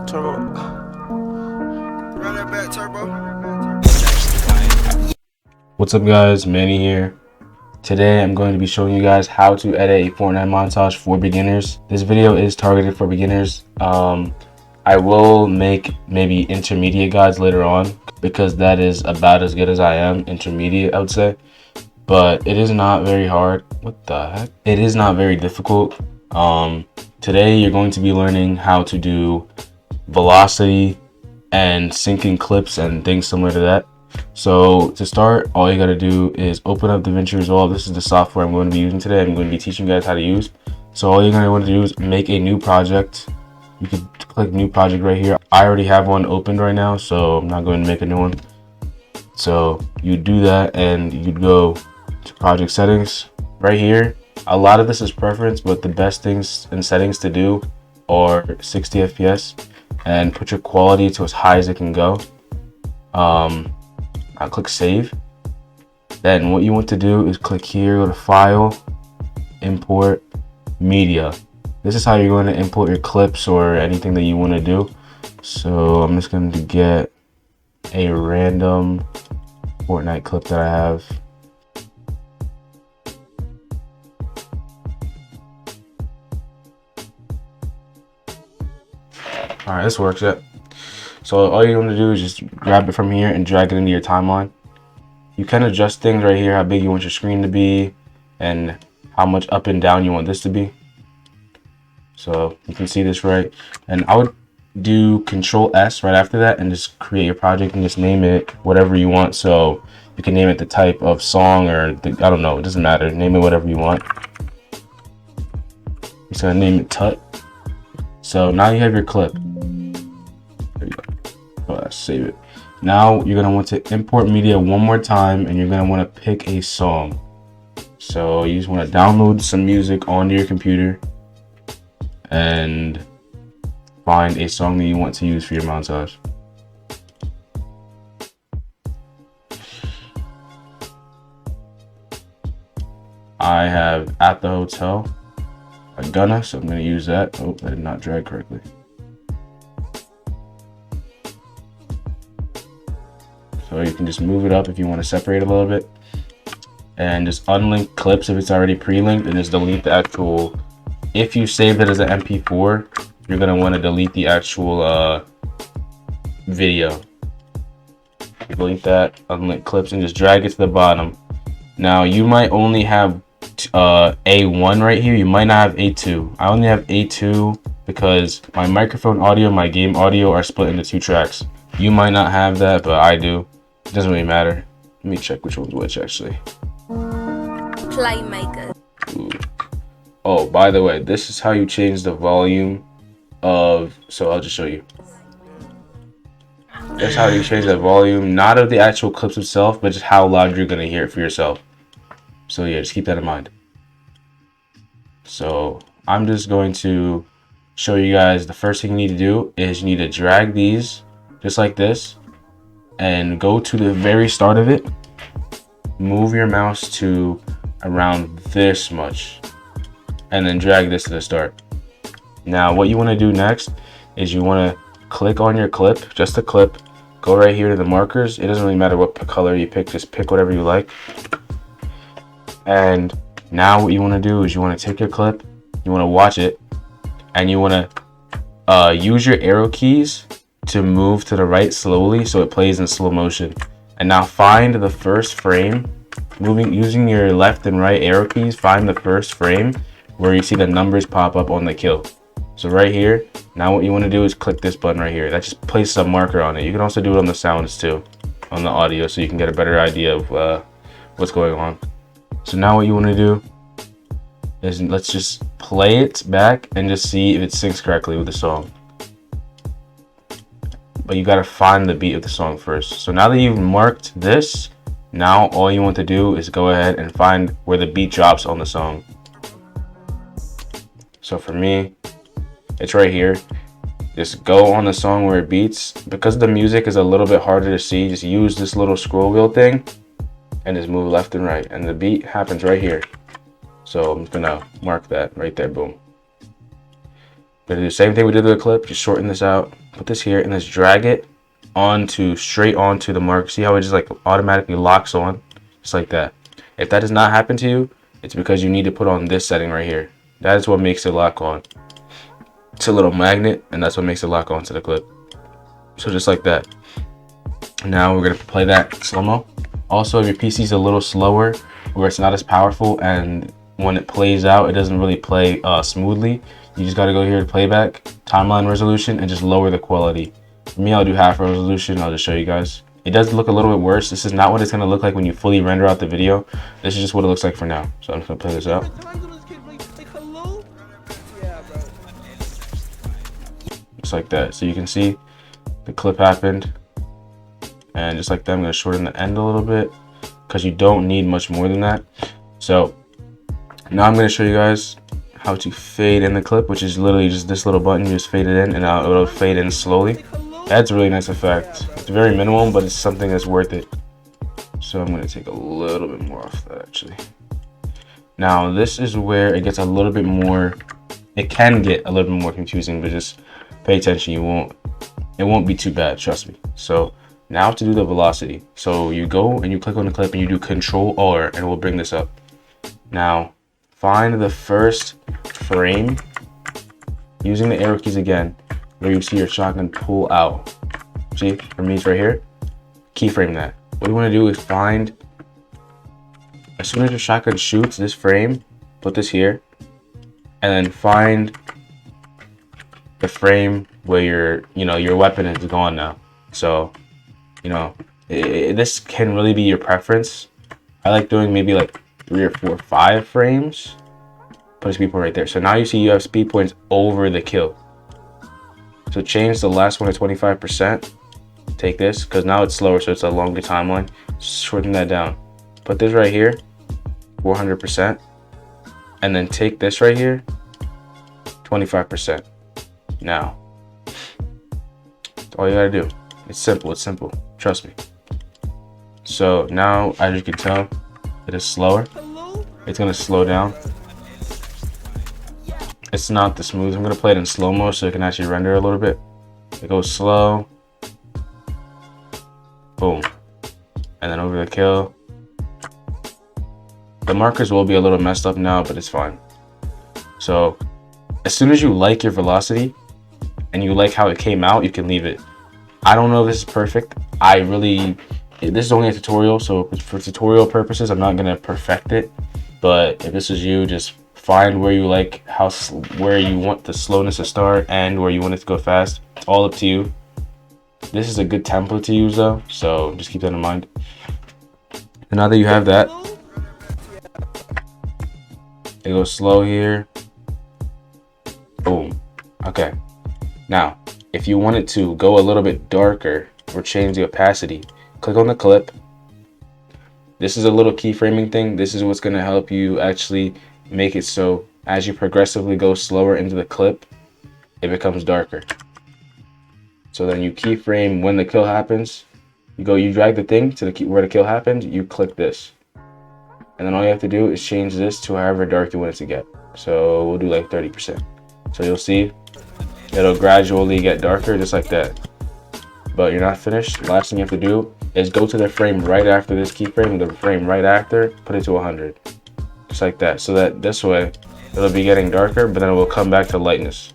Turbo. Run that back, Turbo. What's up guys, Manny here. Today I'm going to be showing you guys how to edit a Fortnite montage for beginners. This video is targeted for beginners. I will make maybe intermediate guides later on because that is about as good as I am, intermediate I would say. But it is not very hard. What the heck? It is not very difficult. Today you're going to be learning how to do velocity and syncing clips and things similar to that. So to start, all you got to do is open up DaVinci Resolve. This is the software I'm going to be using today. I'm going to be teaching you guys how to use. So all you're going to want to do is make a new project. You can click new project right here. I already have one opened right now, so I'm not going to make a new one. So you do that and you'd go to project settings right here. A lot of this is preference, but the best things and settings to do are 60 FPS and put your quality to as high as it can go. I'll click save. Then what you want to do is click here, go to file, import media. This is how you're going to import your clips or anything that you want to do. So I'm just going to get a random Fortnite clip that I have. Alright, this works. Yet. So all you want to do is just grab it from here and drag it into your timeline. You can adjust things right here, how big you want your screen to be and how much up and down you want this to be. So you can see this right. And I would do Control S right after that and just create your project and just name it whatever you want. So you can name it the type of song or I don't know, it doesn't matter. Name it whatever you want. I'm just gonna name it Tut. So now you have your clip. There you go. Save it. Now you're gonna want to import media one more time and you're gonna want to pick a song. So you just want to download some music onto your computer and find a song that you want to use for your montage. I have At the Hotel by Gunna, so I'm going to use that. Oh, I did not drag correctly. So you can just move it up if you want to separate a little bit. And just unlink clips if it's already pre-linked and just delete the actual. If you saved it as an MP4, you're going to want to delete the actual video. Delete that, unlink clips, and just drag it to the bottom. Now you might only have A1 right here. You might not have A2. I only have A2 because my microphone audio and my game audio are split into 2 tracks. You might not have that, but I do. It doesn't really matter. Let me check which one's which actually. Playmaker. Ooh. Oh, by the way, this is how you change the volume of, so I'll just show you. That's how you change the volume, not of the actual clips itself, but just how loud you're going to hear it for yourself. So yeah, just keep that in mind. So I'm just going to show you guys the first thing you need to do is you need to drag these just like this and go to the very start of it. Move your mouse to around this much and then drag this to the start. Now what you want to do next is you want to click on your clip, just a clip, go right here to the markers. It doesn't really matter what color you pick, just pick whatever you like. And now what you want to do is you want to take your clip, you want to watch it, and you want to use your arrow keys to move to the right slowly so it plays in slow motion. And now find the first frame, using your left and right arrow keys, find the first frame where you see the numbers pop up on the kill. So right here, now what you want to do is click this button right here. That just places a marker on it. You can also do it on the sounds too, on the audio, so you can get a better idea of what's going on. So now what you want to do is let's just play it back and just see if it syncs correctly with the song. But you got to find the beat of the song first. So now that you've marked this, now all you want to do is go ahead and find where the beat drops on the song. So for me, it's right here. Just go on the song where it beats. Because the music is a little bit harder to see, just use this little scroll wheel thing and just move left and right. And the beat happens right here. So I'm gonna mark that right there, boom. Gonna do the same thing we did with the clip. Just shorten this out, put this here, and let's drag it straight onto the mark. See how it just like automatically locks on, just like that. If that does not happen to you, it's because you need to put on this setting right here. That is what makes it lock on. It's a little magnet, and that's what makes it lock onto the clip. So just like that. Now we're gonna play that slow-mo. Also, if your PC is a little slower, where it's not as powerful, and when it plays out, it doesn't really play smoothly, you just gotta go here to playback, timeline resolution, and just lower the quality. For me, I'll do half resolution. I'll just show you guys. It does look a little bit worse. This is not what it's gonna look like when you fully render out the video. This is just what it looks like for now. So I'm just gonna play this out. Just like that. So you can see the clip happened. And just like that, I'm gonna shorten the end a little bit because you don't need much more than that. So now I'm gonna show you guys how to fade in the clip, which is literally just this little button. You just fade it in, and it'll fade in slowly. That's a really nice effect. It's very minimal, but it's something that's worth it. So I'm gonna take a little bit more off that actually. Now this is where it gets a little bit more. It can get a little bit more confusing, but just pay attention. It won't be too bad. Trust me. So now to do the velocity. So you go and you click on the clip and you do Control R, and it will bring this up. Now find the first frame using the arrow keys again, where you see your shotgun pull out. See, for me it's right here. Keyframe that. What you want to do is find, as soon as your shotgun shoots this frame, put this here, and then find the frame where your weapon is gone now. So this can really be your preference. I like doing maybe like 3 or 4 or 5 frames. Put a speed point right there. So now you see you have speed points over the kill. So change the last one to 25%. Take this, because now it's slower, so it's a longer timeline. Shorten that down. Put this right here, 400%. And then take this right here, 25%. Now, that's all you gotta do. It's simple, trust me. So now, as you can tell, it is slower. It's gonna slow down. It's not the smooth. I'm gonna play it in slow-mo so it can actually render a little bit. It goes slow. Boom. And then over the kill. The markers will be a little messed up now, but it's fine. So as soon as you like your velocity and you like how it came out, you can leave it. I don't know if this is perfect. This is only a tutorial, so for tutorial purposes, I'm not gonna perfect it. But if this is you, just find where you like where you want the slowness to start and where you want it to go fast. It's all up to you. This is a good template to use though, so just keep that in mind. And now that you have that, it goes slow here. Boom. Okay. Now, if you want it to go a little bit darker or change the opacity, click on the clip. This is a little keyframing thing. This is what's going to help you actually make it so as you progressively go slower into the clip, it becomes darker. So then you keyframe when the kill happens. You drag the thing to where the kill happened, you click this. And then all you have to do is change this to however dark you want it to get. So we'll do like 30%. So you'll see it'll gradually get darker just like that. But you're not finished. The last thing you have to do is go to the frame right after this keyframe, the frame right after, put it to 100. Just like that. So that this way it'll be getting darker, but then it will come back to lightness.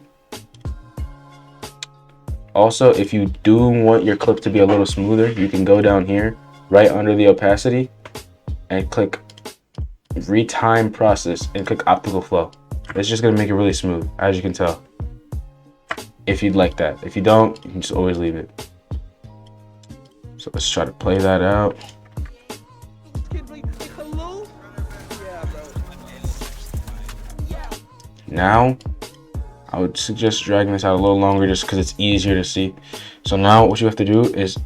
Also, if you do want your clip to be a little smoother, you can go down here right under the opacity and click retime process and click optical flow. It's just gonna make it really smooth, as you can tell. If you'd like that. If you don't, you can just always leave it. So let's try to play that out. Now, I would suggest dragging this out a little longer just because it's easier to see. So now what you have to do is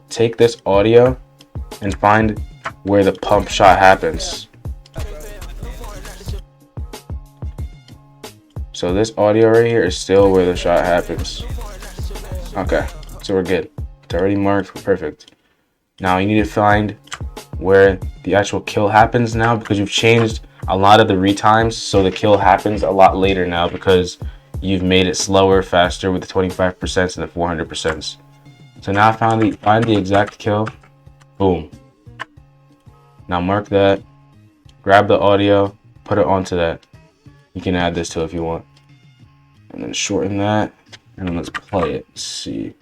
take this audio and find where the pump shot happens. So this audio right here is still where the shot happens. Okay, so we're good. It's already marked, we're perfect. Now you need to find where the actual kill happens now, because you've changed a lot of the retimes, so the kill happens a lot later now because you've made it slower, faster with the 25% and the 400%. So now find the exact kill. Boom. Now mark that. Grab the audio, put it onto that. You can add this to if you want. And then shorten that. And then let's play it. Let's see.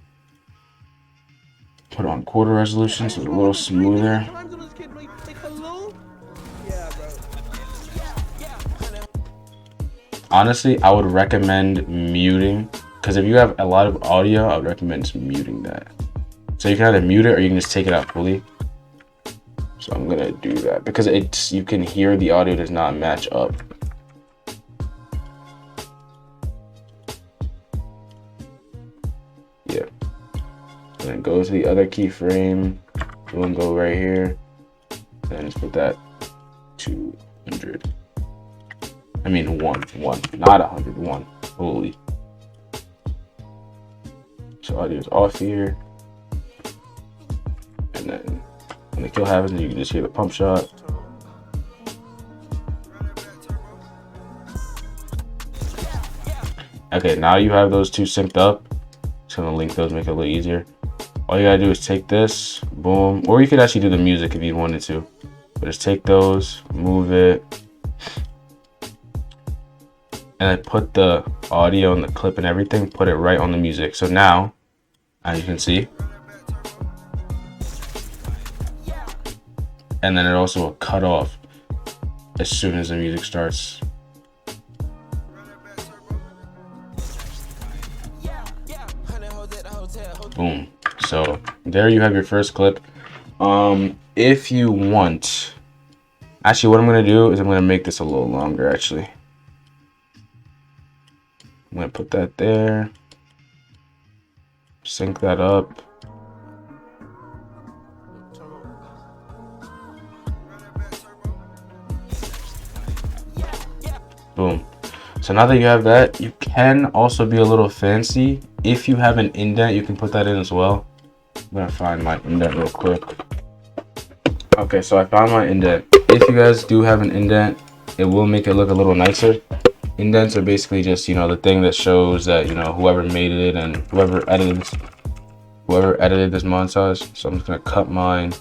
Put it on quarter resolution so it's a little smoother. Honestly, I would recommend muting, because if you have a lot of audio, I would recommend muting that. So you can either mute it or you can just take it out fully. So I'm gonna do that because you can hear the audio does not match up. Yeah. And then go to the other keyframe. We'll go right here. And just put that 200. I mean one, not 100, 1. Holy. So audio is off here. And then when the kill happens, you can just hear the pump shot. Okay, now you have those two synced up. Just gonna link those, make it a little easier. All you gotta do is take this, boom, or you could actually do the music if you wanted to. But just take those, move it, and I put the audio and the clip and everything, put it right on the music. So now, as you can see, and then it also will cut off as soon as the music starts. Boom. So there you have your first clip. If you want, actually what I'm gonna do is I'm gonna make this a little longer actually. I'm gonna put that there, sync that up. Boom. So now that you have that, you can also be a little fancy. If you have an indent, you can put that in as well. I'm gonna find my indent real quick. Okay, so I found my indent. If you guys do have an indent, it will make it look a little nicer. Indents are basically just, you know, the thing that shows that, you know, whoever made it and whoever edited this montage. So I'm just gonna cut mine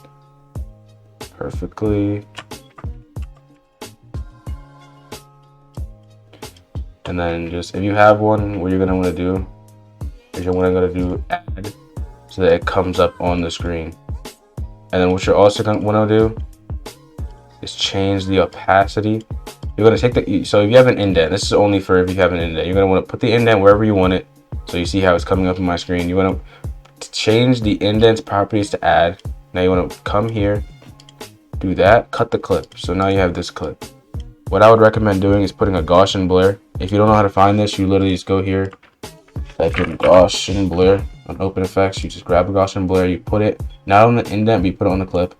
perfectly. And then just, if you have one, what you're gonna wanna do is you're gonna do add so that it comes up on the screen. And then what you're also gonna wanna do is change the opacity. You're gonna take so if you have an indent, this is only for if you have an indent, you're gonna wanna put the indent wherever you want it. So you see how it's coming up on my screen. You wanna change the indent's properties to add. Now you wanna come here, do that, cut the clip. So now you have this clip. What I would recommend doing is putting a Gaussian blur. If you don't know how to find this, you literally just go here, type in Gaussian blur on Open Effects. You just grab a Gaussian blur, you put it not on the indent, but you put it on the clip.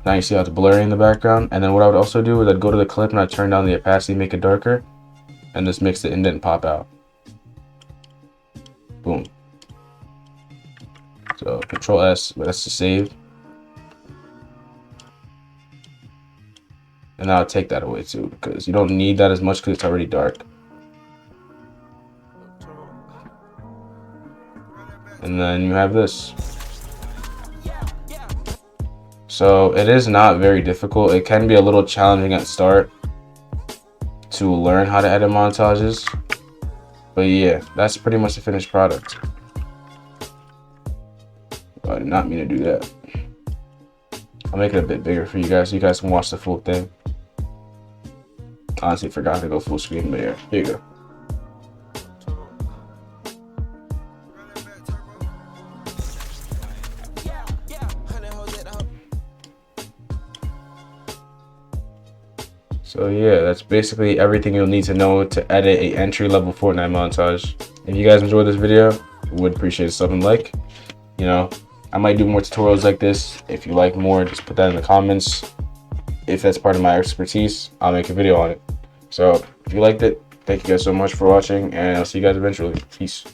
Now you see how it's blurry in the background. And then what I would also do is I'd go to the clip and I'd turn down the opacity, make it darker, and just makes the indent pop out. Boom. So Control S, but that's to save. And I'll take that away too, because you don't need that as much because it's already dark. And then you have this. So it is not very difficult. It can be a little challenging at start to learn how to edit montages. But yeah, that's pretty much the finished product. I did not mean to do that. I'll make it a bit bigger for you guys so you guys can watch the full thing. Honestly, forgot to go full screen, but yeah, here you go. So yeah, that's basically everything you'll need to know to edit a entry-level Fortnite montage. If you guys enjoyed this video, would appreciate a sub and like. You know, I might do more tutorials like this. If you like more, just put that in the comments. If that's part of my expertise, I'll make a video on it. So if you liked it, thank you guys so much for watching, and I'll see you guys eventually. Peace.